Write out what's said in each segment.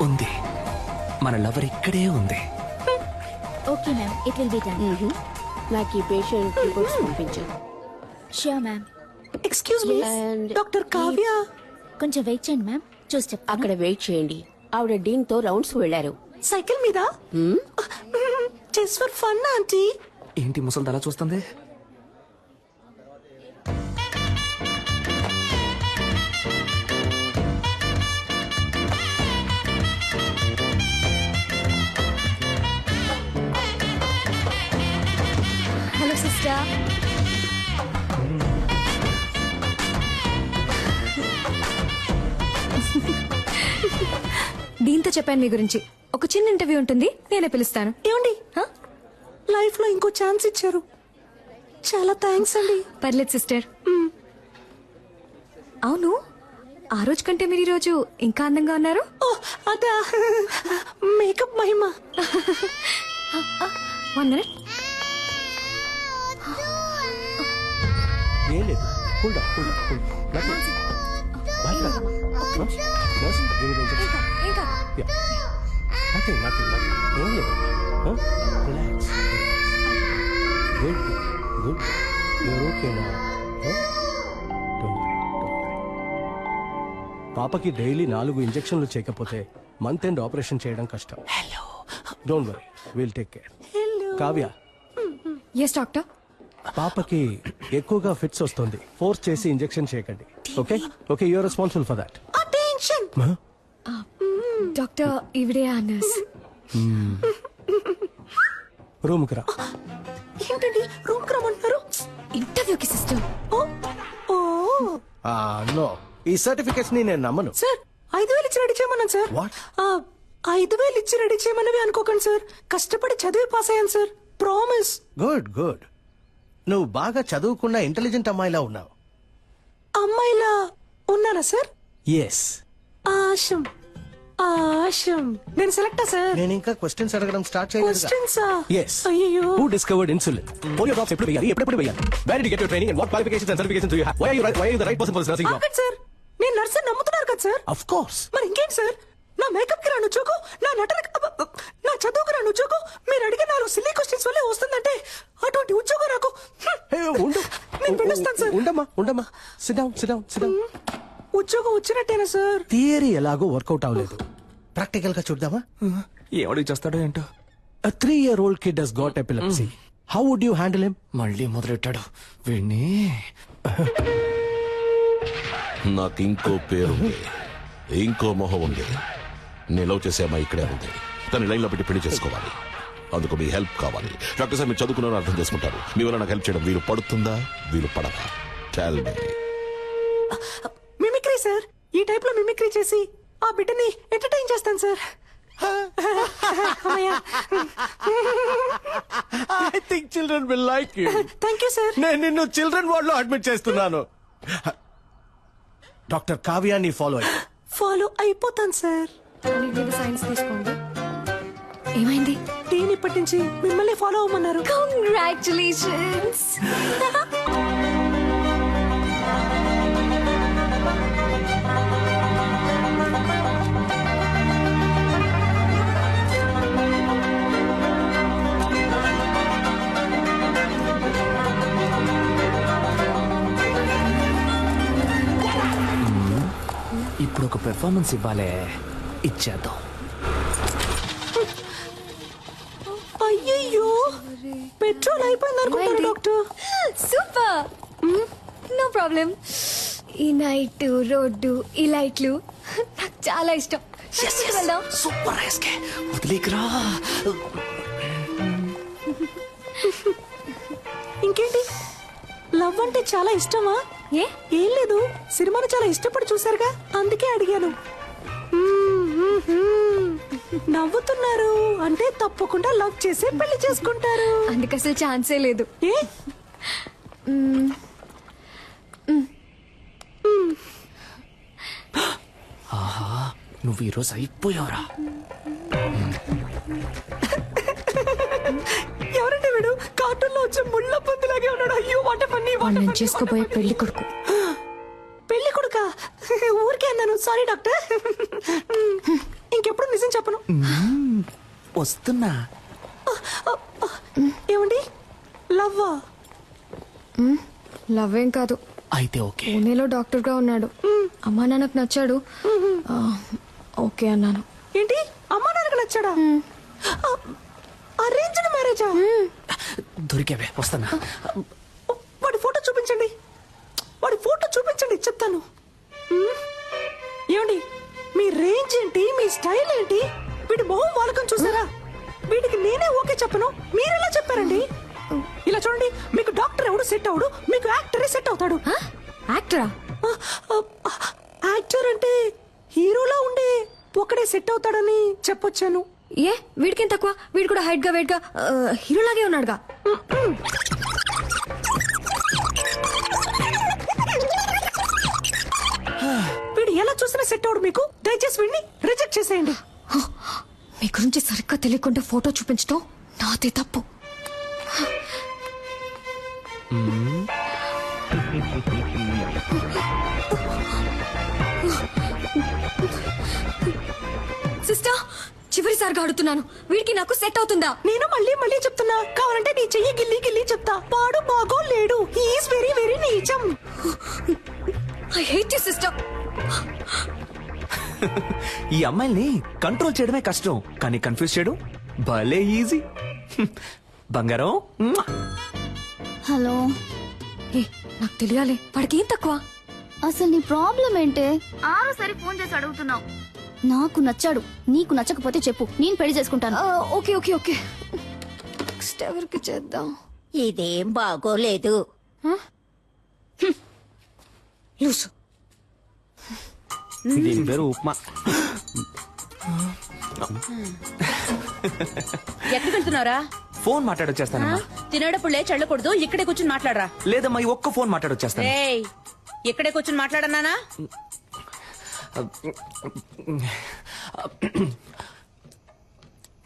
ఉంది. మన లవర్ ఇక్కడే ఉంది. Okay ma'am, it will be done. నాకు ఈ పేషెంట్ రిపోర్ట్స్ పంపించు. Sure ma'am. Excuse me, And doctor Kavya. కొంచెం వెయిట్ చేయండి మ్యామ్, చూసి చెప్తాను. అక్కడ వెయిట్ చేయండి. ఆవిడ డీన్ తో రౌండ్స్ వెళ్లారు. సైకిల్ మీద జస్ట్ ఫర్ ఫన్ ఆంటీ. ఏంటి ముసలి అలా చూస్తుంది? Hello sister. దీంతో చెప్పాను మీ గురించి. ఒక చిన్న ఇంటర్వ్యూ ఉంటుంది, నేనే పిలుస్తాను. ఏమండి, లైఫ్ లో ఇంకో ఛాన్స్ ఇచ్చారు, చాలా థ్యాంక్స్ అండి. పర్లేదు సిస్టర్. అవును, ఆ రోజు కంటే మీరు ఈ రోజు ఇంకా అందంగా ఉన్నారు. ఓ అదా, మేకప్ మహిమ. 1 minute. ఏం లేదు, cool down, cool down, cool down. ఇంకా నథింగ్, నథింగ్, నథింగ్. ఏం లేదు. రిలాక్స్. Good, good. యూర్ ఓకేనా? పాపకి డైలీ 4 ఇంజెక్షన్లు చేయకపోతే మంత్ ఎండ్ ఆపరేషన్ చేయడం కష్టం. Don't worry, will take care. Kavya, yes doctor. పాపకి ఎక్కువగా ఫిట్స్ వస్తుంది. ఫోర్స్ చేసి ఇంజెక్షన్ చేయకండి. Okay okay, you're responsible for that. Attention. Doctor ఈవిడే ఆ నర్స్. రూమ్ కి రా. ఏంటండి రూమ్ కి రమ్మంటున్నారు? ఇంటర్వ్యూకి సిస్టర్. ఓ ఓ నో, ఈ సర్టిఫికెట్స్ ని నేను నమ్మను. సార్, 5,000 ఇచ్చి రెడీ చేయమన్నాను సార్. What? 5,000 ఇచ్చి రెడీ చేయమన్నవి అనుకోకండి సార్. కష్టపడి చదివి పాస్ అయ్యాను సార్, ప్రామిస్. Good good. నువ్వు బాగా చదువుకున్న ఇంటెలిజెంట్ అమ్మాయిలా ఉన్నావు. అమ్మాయిలా ఉన్నారా సార్? ఎస్. ఆశం ఆశం. నేను సెలెక్టా సార్? నేను ఇంకా క్వశ్చన్స్ అడగడం స్టార్ట్ చేయలేదు. క్వశ్చన్సా? Yes. అయ్యో. Who discovered insulin? Polio drops ఎప్పుడు వేయాలి, ఎప్పుడు వేయాలి? Where did you get your training and what qualifications and certifications do you have? Why are you the right person for this nursing job? ఆగండి sir, నేను nurse నమ్ముతున్నారు కదా sir. Of course. మరి ఇంకేంటి సార్? నా మేకప్ కి రాను ఉద్యోగం, నా నా చదువుకు రాను ఉద్యోగం, మీరు అడిగే 4 సిల్లీ క్వశ్చన్స్ వల్లే వస్తుందంటే అటువంటి ఉద్యోగం నాకు. Hey, ఉండు. నేను పిలుస్తాను సార్. ఉండమ్మా, ఉండమ్మా. Sit down, sit down, sit down. ఉద్యోగం వచ్చినట్టేనా సార్? థియరీ ఎలాగో వర్కౌట్ అవ్వలేదు. ప్రాక్టికల్ గా చూద్దామా? ఏమడికి చేస్తాడో ఏంటో. A 3-year-old kid has got epilepsy. How would you handle him? మళ్ళీ మొదలెట్టాడు వీణ్ణి. నాకు ఇంకో పేరుంది, ఇంకో మొహం ఉంది. నేను లవ్ చేసే అమ్మాయి ఇక్కడే ఉంది. తను లైన్ లో పెట్టి పెళ్లి చేసుకోవాలి. అందుకు మీ హెల్ప్ కావాలి. డాక్టర్ సార్, మీరు చదువుకున్నారని అర్థం చేసుకుంటారు. మీ వల్ల నాకు హెల్ప్ చేయడం వీలు పడుతుందా, వీలు పడదా? Tell me. మిమిక్రీ సార్, ఈ టైప్ లో మిమిక్రీ చేసి ఆ బిడ్డని ఎంటర్టైన్ చేస్తాను sir. I think children will like you. Thank you sir. నేను నిన్ను చిల్డ్రన్ వార్డ్ లో అడ్మిట్ చేస్తున్నాను. డాక్టర్ కావ్యాన్ని ఫాలో అయ్యి. ఫాలో అయిపోతాను సార్. సైన్స్ తీసుకోండి. ఏమైంది? టీని ఇప్పటి నుంచి మిమ్మల్ని ఫాలో అవ్వమన్నారు. కంగ్రాచులేషన్స్. ఇప్పుడు ఒక పెర్ఫార్మెన్స్ ఇవ్వాలే, ఇచ్చేద్దాం. అయ్యయ్యో, పెట్రోల్ అయిపోయింది అనుకుంటాను డాక్టర్. Super, no problem. ఈ నైట్ రోడ్డు, ఈ లైట్లు నాకు చాలా ఇష్టం. వెళ్దాం. సూపర్ ఎస్కే, వదిలేకరా. ఇంకేంటి, లవ్ అంటే చాలా ఇష్టమా? ఏ? ఏం లేదు, సినిమాను చాలా ఇష్టపడి చూసారుగా, అందుకే అడిగాను. నవ్వుతున్నారు అంటే తప్పకుండా లవ్ చేసి పెళ్లి చేసుకుంటారు. అందుకు అసలు ఛాన్సే లేదు. ఏ? ఆహా, నువ్వు ఈరోజు అయిపోయావురా. ఎవరంటే వీడు? కార్టూన్ లో వచ్చే ముళ్ళ పందిలాగే ఉన్నాడు. అయ్యో, వాట్ ఫన్నీ. నేను చేసుకోబోయే పెళ్లి కొడుకు. పెళ్లి కొడుకా? ఊరికే అన్నాను, సారీ డాక్టర్. ఇంకెప్పుడు వస్తున్నా. ఏమండి లవ్వా? లవ్ ఏం కాదు, అయితే ఓకే. పూణేలో డాక్టర్ గా ఉన్నాడు. అమ్మా నాన్నకు నచ్చాడు. ఓకే అన్నాను. ఏంటి అమ్మా నాన్నకు నచ్చాడా? అరేంజ్డ్ మ్యారేజా? దొరికేవే, వస్తున్నా. వాడి ఫోటో చూపించండి, వాడి ఫోటో చూపించండి చెప్తాను. ఏమండి మీ రేంజ్ ఏంటి, మీ స్టైల్ ఏంటి? వీడి మొహం వాలకం చూసారా? వీడికి నేనే ఓకే చెప్పను, మీరెలా చెప్పారండి? ఇలా చూడండి, మీకు డాక్టర్ ఎవడు సెట్ అవడు, మీకు యాక్టరే సెట్ అవుతాడు. యాక్టరా? యాక్టర్ అంటే హీరోలా ఉండే ఒకడే సెట్ అవుతాడని చెప్పొచ్చాను. ఏ వీడికేం తక్కువ? వీడు కూడా హైట్ గా వెయిట్ గా హీరోలాగే ఉన్నాడుగా. వీడు ఎలా చూసినా సెట్ అవడు మీకు. దయచేసి వీడిని రిజెక్ట్ చేసేయండి. మీ గురించి సరిగ్గా తెలియకుండా ఫోటో చూపించడం నాదే తప్పు. సిస్టర్, చివరిసారిగా అడుగుతున్నాను, వీడికి నాకు సెట్ అవుతుందా? నేను మళ్ళీ మళ్ళీ చెప్తున్నా, కావాలంటే నీ చెయ్యి గిల్లి గిల్లి చెప్తా. వాడు బాగో లేడు, ఈస్ వెరీ వెరీ నీచం. I hate you sister. ఈ అమ్మాయిల్ని కంట్రోల్ చేయడమే కష్టం, కానీ కన్ఫ్యూజ్ చేయడం భలే ఈజీ. బంగారం. హలో, ఏ నాకు తెలియాలి, వాడికి ఏం తక్కువ? అసలు నీ ప్రాబ్లం ఏంటే? ఆరోసారి ఫోన్ చేసి అడుగుతున్నావు. నాకు నచ్చాడు, నీకు నచ్చకపోతే చెప్పు, నేను పెళ్లి చేసుకుంటాను. Okay okay okay. నెక్స్ట్ ఎవరికి చేద్దాం? ఇదేం బాగోలేదు. లూసు. దీని పేరు ఉప్మా. ఎక్కడికి వెళ్తున్నారా? ఫోన్ మాట్లాడొచ్చేస్తానమ్మా. తినేటప్పుడు లేచి వెళ్ళకూడదు, ఇక్కడే కూర్చుని మాట్లాడరా. లేదమ్మా, ఈ ఒక్క ఫోన్ మాట్లాడొచ్చేస్తాను. ఏయ్, ఇక్కడే కూర్చుని మాట్లాడన్నానా?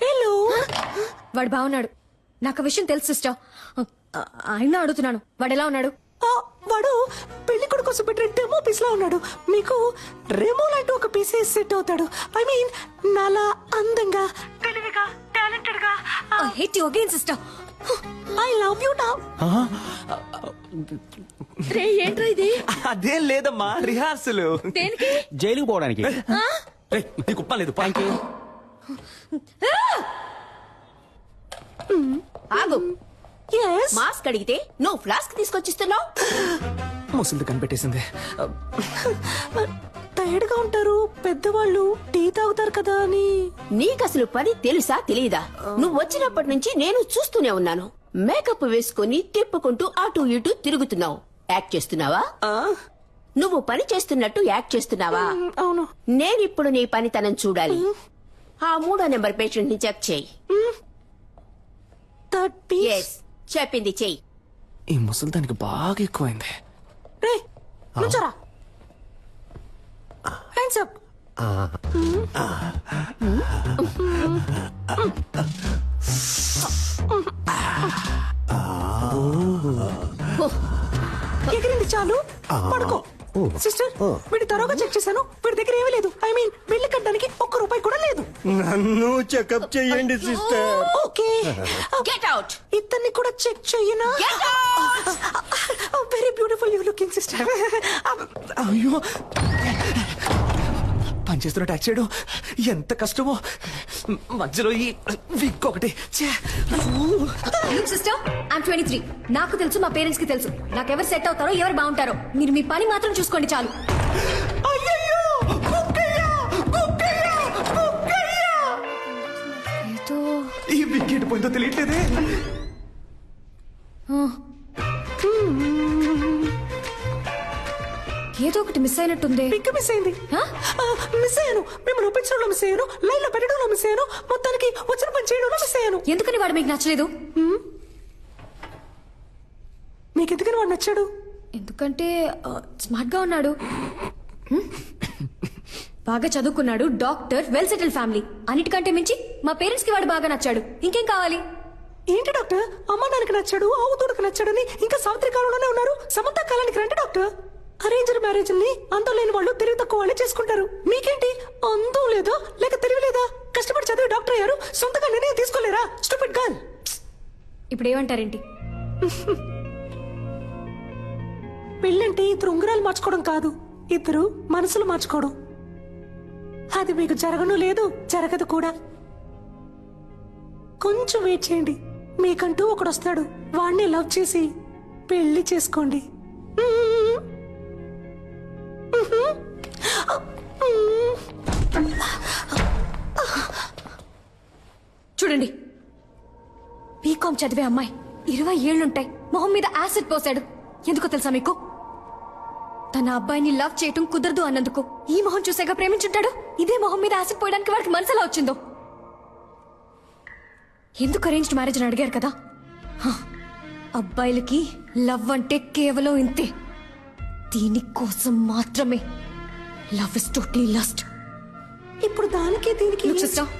హలో, వాడు బాగున్నాడు, నాకు ఆ విషయం తెలుసు సిస్టర్. ఆయన అడుగుతున్నాను, వాడు ఎలా ఉన్నాడు? వాడు పెళ్లి కొడుకు కోసం పెట్టిన డెమో పీస్ లా ఉన్నాడు. మీకు రెమో లాంటి ఒక పీసే సెట్ అవుతాడు. ఐ మీన్ నాలా అందంగా, తెలివిగా, టాలెంటెడ్ గా. I hate you again sister. I love you now. రే, ఏంట్రా ఇది? అదేం లేదమ్మా, రిహార్సల్. దేనికి? జైలుకి పోవడానికి. నీకు ఉప్మా లేదు. ఆగు. yes మాస్క్ అడిగితే నువ్వు ఫ్లాస్క్ తీసుకొచ్చిస్తున్నావు. ముసలిది కనిపెట్టేసింది. టైర్డ్ గా ఉంటారు పెద్దవాళ్ళు, టీ తాగుతారు కదా అని. నీకసలు పని తెలుసా తెలీదా? నువ్వు వచ్చినప్పటి నుంచి నేను చూస్తూనే ఉన్నాను. మేకప్ వేసుకుని తిప్పుకుంటూ అటు ఇటు తిరుగుతున్నావు. యాక్ట్ చేస్తున్నావా? నువ్వు పని చేస్తున్నట్టు యాక్ట్ చేస్తున్నావా? అవును. నేనిప్పుడు నీ పనితనం చూడాలి. ఆ 3వ నెంబర్ పేషెంట్ ని చెక్ చేయి. ఎస్, చెప్పింది చెయ్యి. ఈ ముసలిదానికి బాగా ఎక్కువైంది. రే నుంచోరా. Hands up. ఎగిరింది చాలు, పడుకో. సిస్టర్, వీడి తరోగా చెక్ చేశాను, వీడి దగ్గర ఏమీ లేదు. ఐ మీన్ బిల్లు కట్టడానికి ₹1 కూడా లేదు. నన్ను చెకప్ చేయండి సిస్టర్. Okay, get out. ఇతన్ని కూడా చెక్ చెయ్యనా? Very beautiful you looking sister. అయ్యో, పనిచేస్తున్న ట్యాక్స్ చేయడం ఎంత కష్టమో. మధ్యలో ఈ విక్ ఒకటి. Sister, I'm 23. నాకు తెలుసు, మా పేరెంట్స్ కి తెలుసు నాకెవరు సెట్ అవుతారో, ఎవరు బాగుంటారో. మీరు మీ పని మాత్రం చూసుకోండి చాలు. ఏదో ఈ వికెట్ పోయిందో తెలియట్లేదే. ఏదో ఒకటి మిస్ అయినట్టుంది. పిక్ మిస్ అయింది. మిస్ అయ్యాను, మిమ్మల్ని ఒప్పించడంలో మిస్ అయ్యాను, లైన్ లో పెట్టడంలో మిస్ అయ్యాను, మొత్తానికి వచ్చిన పని చేయడంలో మిస్ అయ్యాను. ఎందుకని వాడు మీకు నచ్చలేదు? మీకు ఎందుకని వాడు నచ్చాడు? ఎందుకంటే స్మార్ట్ గా ఉన్నాడు, బాగా చదువుకున్నాడు, డాక్టర్, వెల్ సెటిల్ ఫ్యామిలీ. అన్నిటికంటే మించి మా పేరెంట్స్ కి వాడు బాగా నచ్చాడు. ఇంకేం కావాలి? ఏంటి డాక్టర్, అమ్మ నాన్నకి నచ్చాడు, ఆవు తోడుకు నచ్చాడని ఇంకా సావిత్రి కాలంలోనే ఉన్నారు. సమంత కాలానికి రండి డాక్టర్. అరేంజ్డ్ మ్యారేజ్ ని అందం లేని వాళ్ళు తెలివి తక్కువ వాళ్ళే చేసుకుంటారు. మీకేంటి, అందం లేదా లేక తెలివి లేదా? కష్టపడి చదివి డాక్టర్ అయ్యారు, సొంతగా నిర్ణయం తీసుకోలేరా? Stupid girl. ఇప్పుడు ఏమంటారేంటి? పెళ్ళంటే ఇద్దరు ఉంగరాలు మార్చుకోవడం కాదు, ఇద్దరు మనసులు మార్చుకోవడం. అది మీకు జరగను లేదు, జరగదు కూడా. కొంచెం వెయిట్ చేయండి, మీకంటూ ఒకడు వస్తాడు. వాణ్ణి లవ్ చేసి పెళ్లి చేసుకోండి. చూడండి, బీకాం చదివే అమ్మాయి 20 ఏళ్లుంటాయి, మొహం మీద యాసిడ్ పోసాడు. ఎందుకో తెలుసా మీకు? తన అబ్బాయిని లవ్ చేయటం కుదరదు అన్నందుకు. ఈ మొహం చూసాక ప్రేమించుంటాడు. ఇదే మొహం మీద యాసిడ్ పోయడానికి వాడికి మనసులా వచ్చిందో. ఎందుకు అరేంజ్డ్ మ్యారేజ్ అని అడిగారు కదా? అబ్బాయిలకి లవ్ అంటే కేవలం ఇంతే. దీనికోసం మాత్రమే. Love is totally lust. ఇప్పుడు దానికి దీనికి సిస్టర్,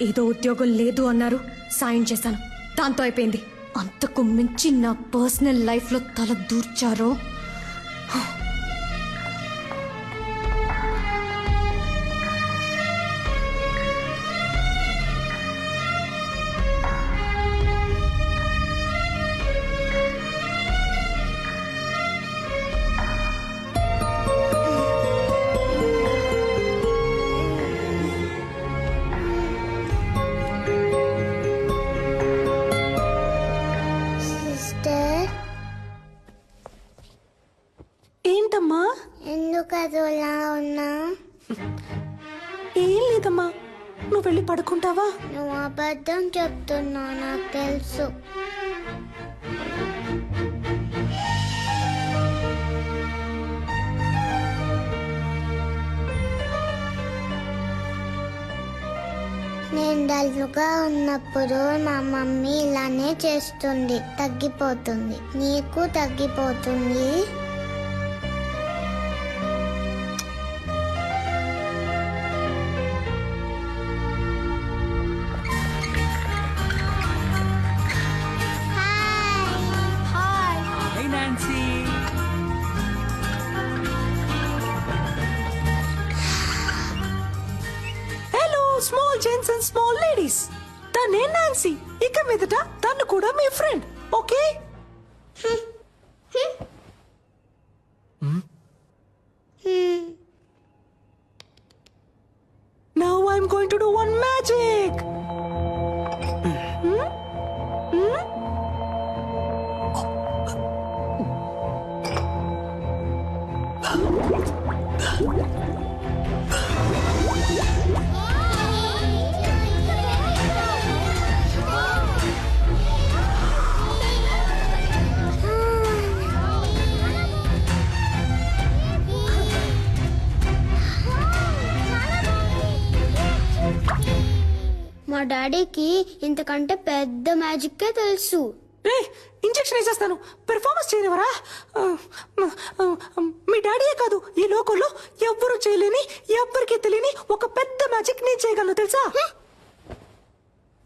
ఏదో ఉద్యోగం లేదు అన్నారు, సాయం చేశాను, దాంతో అయిపోయింది. అంతకు మించి నా పర్సనల్ లైఫ్ లో తల దూర్చారో. సిస్టర్, ఏంటమ్మా? ఎందుకు అదోలా ఉన్నా? ఏం లేదమ్మా, నువ్వు వెళ్ళి పడుకుంటావా? నువ్వు అబద్ధం చెప్తున్నావు, నాకు తెలుసు. నేను డల్గా ఉన్నప్పుడు మా మమ్మీ ఇలానే చేస్తుంది, తగ్గిపోతుంది. నీకు తగ్గిపోతుంది. Hey, Nancy. Hello small gents and small ladies, తనే నాన్సీ. ఇక మీదట తను కూడా మీ friend, okay? Now I'm going to do one magic. మా డాడీకి ఇంతకంటే పెద్ద మ్యాజిక్కే తెలుసు. ఇంజెక్షన్ వేసేస్తాను, పెర్ఫార్మెన్స్ చేయనివరా? మీ డాడీయే కాదు, ఈ లోకంలో ఎవ్వరూ చేయలేని, ఎవ్వరికీ తెలియని ఒక పెద్ద మ్యాజిక్ నేను చేయగలను, తెలుసా?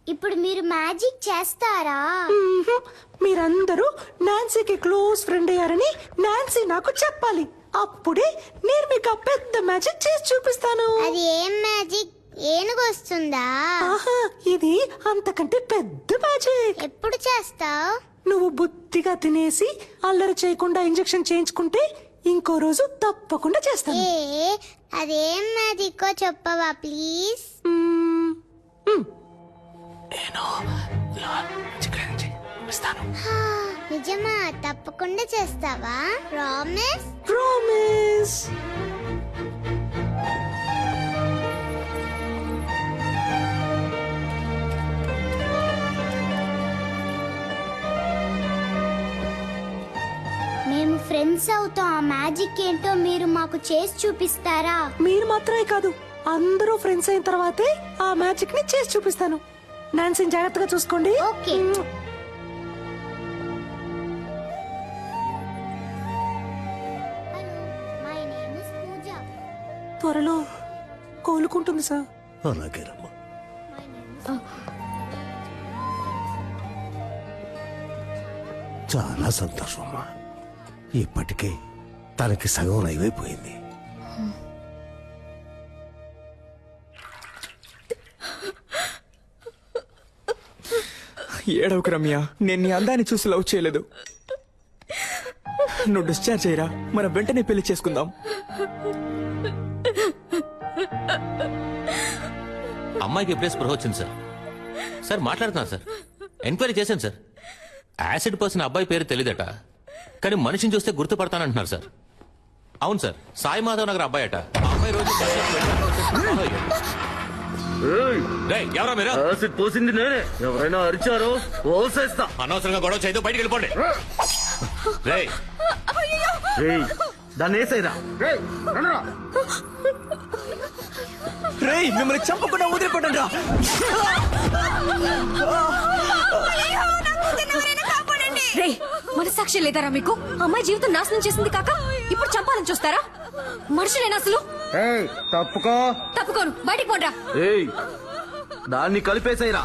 ఇప్పుడు మీరు మ్యాజిక్ చేస్తారా? మీరందరూ నాన్సీకి క్లోజ్ ఫ్రెండ్ అయ్యారని నాన్సీ నాకు చెప్పాలి. అప్పుడే నేను మీకు ఆ పెద్ద మ్యాజిక్ చేసి చూపిస్తాను. అది ఏం మ్యాజిక్? ఏనుగు వస్తుందా? ఆహా, ఇది అంతకంటే పెద్ద మ్యాజిక్. ఎప్పుడు చేస్తావు? నువ్వు బుద్ధిగా తినేసి అల్లరి చేయకుండా ఇంజెక్షన్ చేయించుకుంటే ఇంకో రోజు తప్పకుండా చేస్తాను. అదేం మ్యాజిక్కో చెప్పవా ప్లీజ్? నిజమా? తప్పకుండా చేస్తావా? ప్రామిస్? ప్రామిస్. మేము ఫ్రెండ్స్ అవుతాం. ఆ మ్యాజిక్ ఏంటో మీరు మాకు చేసి చూపిస్తారా? మీరు మాత్రమే కాదు, అందరూ ఫ్రెండ్స్ అయిన తర్వాతే ఆ మ్యాజిక్ ని చేసి చూపిస్తాను. నాన్సీని జాగ్రత్తగా చూసుకోండి. ఓకే. మై నేమ్ ఇస్ పూజ. త్వరలో కోలుకుంటుంది సార్. అలాగేనమ్మా. చాలా సంతోషం అమ్మా. ఇప్పటికే తనకి సగం అయిపోయింది. ఏడవకు రమ్య, నేను నీ అందాన్ని చూసి లవ్ చేయలేదు. నువ్వు డిశ్చార్జ్ అయ్యరా, మనం వెంటనే పెళ్లి చేసుకుందాం. అమ్మాయికి ఎప్పుడే స్పృహ వచ్చింది సార్. సార్ మాట్లాడుతున్నాను సార్, ఎంక్వైరీ చేశాను సార్. యాసిడ్ పోసిన అబ్బాయి పేరు తెలియదట, కానీ మనిషిని చూస్తే గుర్తుపడతానంటున్నారు సార్. అవును సార్, సాయి మాధవ్ నగర్ అబ్బాయి అట. ఆ అబ్బాయి రోజు రేయ్, ఎవరా మీరు? యాసిడ్ పోసింది నేనే. ఎవరైనా అరిచారో ఓసేస్తా. అనవసరంగా గొడవ చేయదు, బయటికి వెళ్ళిపోండి. రేయ్, రేయ్, దాన్ని వేసేరా. రేయ్, మిమ్మల్ని చంపకుండా వదిలిపెట్టండి రా. రే, మనసాక్షి లేదారా మీకు? అమ్మాయి జీవితం నాశనం చేసింది కాక ఇప్పుడు చంపాలని చూస్తారా? మనుషులేనా అసలు? తప్పుకో. తప్పుకోను, బయటికి పోండ్రా. ఏయ్, దాన్ని కలిపేసేరా.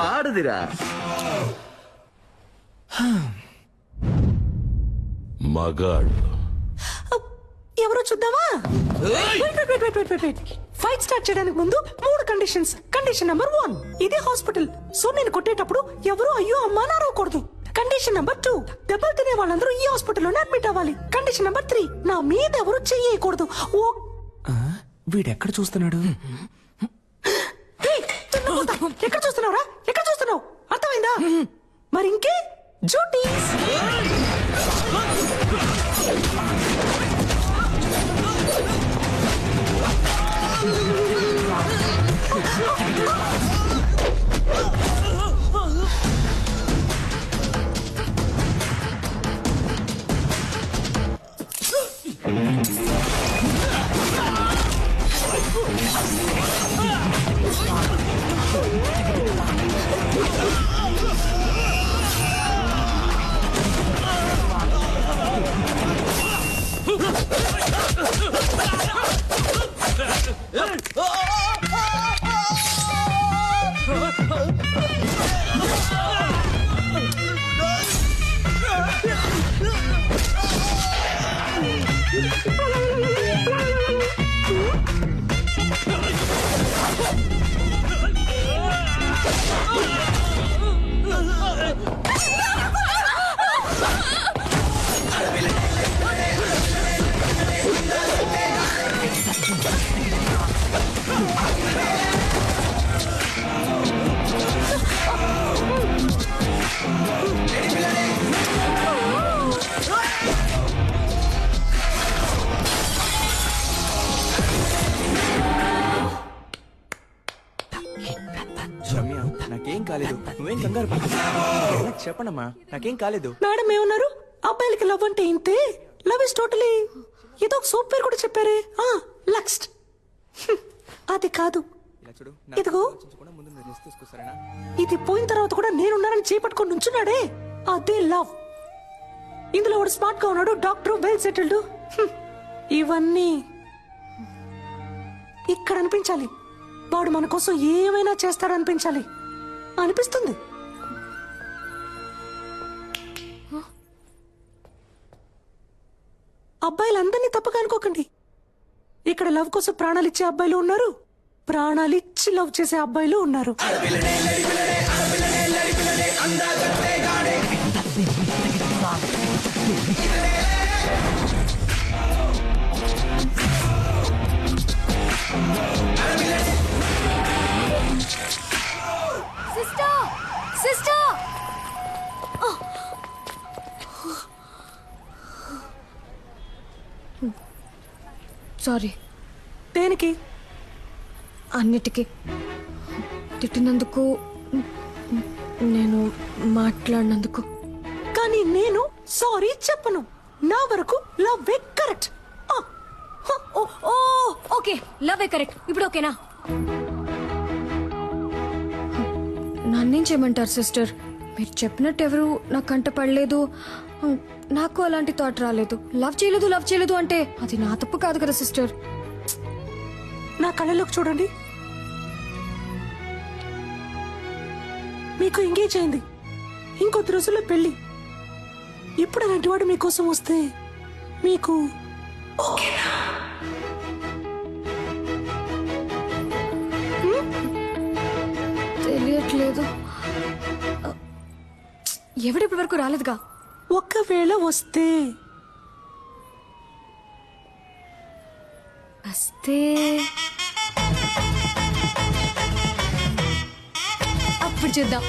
ఆడదిరా. మగాడు. ఎవరో చూద్దామా? ఫైట్ స్టార్ట్ చేయడానికి ముందు 3 కండిషన్స్. కండిషన్ నెంబర్ 1, ఇదే హాస్పిటల్, సో నేను కొట్టేటప్పుడు ఎవరు అయ్యో అమ్మా నారవకూడదు. కండిషన్ నెంబర్ 2, దెబ్బలు తినే వాళ్ళందరూ ఈ హాస్పిటల్లోనే అడ్మిట్ అవ్వాలి. కండిషన్ నెంబర్ 3, నా మీద ఎవరు చెయ్యకూడదు. ఓ వీడెక్కడ చూస్తున్నాడు? ఎక్కడ చూస్తున్నావురా? ఎక్కడ చూస్తున్నావు? అర్థమైందా? మరి ఇంకే డ్యూటీస్. రమ్య, నాకేం కాలేదు, నువ్వేం కంగారు పడకు. చెప్పండమ్మా, నాకేం కాలేదు. మేడం ఏమన్నారు? అబ్బాయిలకి లవ్ అంటే ఇంతే, లవ్ ఇస్ టోటలీ. ఏదో ఒక సోప్ పేరు కూడా చెప్పారే, లక్స్ట్. అది కాదు, ఇదిగో ఇది పోయిన తర్వాత కూడా నేనున్నానని చేపట్టుకొని నుంచున్నాడే, అదే లవ్. ఇందులో వాడు స్మార్ట్ గా ఉన్నాడు, డాక్టర్, వెల్ సెటిల్డ్. ఇవన్నీ ఇక్కడ అనిపించాలి. వాడు మన కోసం ఏమైనా చేస్తాడనిపించాలి అనిపిస్తుంది. అబ్బాయిలందరినీ తప్పగా అనుకోకండి. ఇక్కడ లవ్ కోసం ప్రాణాలు ఇచ్చే అబ్బాయిలు ఉన్నారు, ప్రాణాలు ఇచ్చి లవ్ చేసే అబ్బాయిలు ఉన్నారు. Sister, sister. సారీ. దేనికి? అన్నిటికీ తిట్టినందుకు, నేను మాట్లాడినందుకు. కానీ నేను సారీ చెప్పను. నా వరకు love correct. Okay. Love correct. ఇప్పుడు ఓకేనా? నన్నేం చేయమంటారు సిస్టర్? మీరు చెప్పినట్టు ఎవరు నా కంట పడలేదు. నాకు అలాంటి థాట్ రాలేదు. లవ్ చేయలేదు అంటే అది నా తప్పు కాదు కదా సిస్టర్. నా కళ్ళలోకి చూడండి. మీకు ఎంగేజ్ అయింది, ఇంకొద్ది రోజుల్లో పెళ్లి. ఇప్పుడు అలాంటి వాడు మీకోసం వస్తే మీకు ఓకేనా? తెలియట్లేదు. ఎవడిప్పటి వరకు రాలేదుగా. ఒకవేళ వస్తే అప్పుడు చూద్దాం.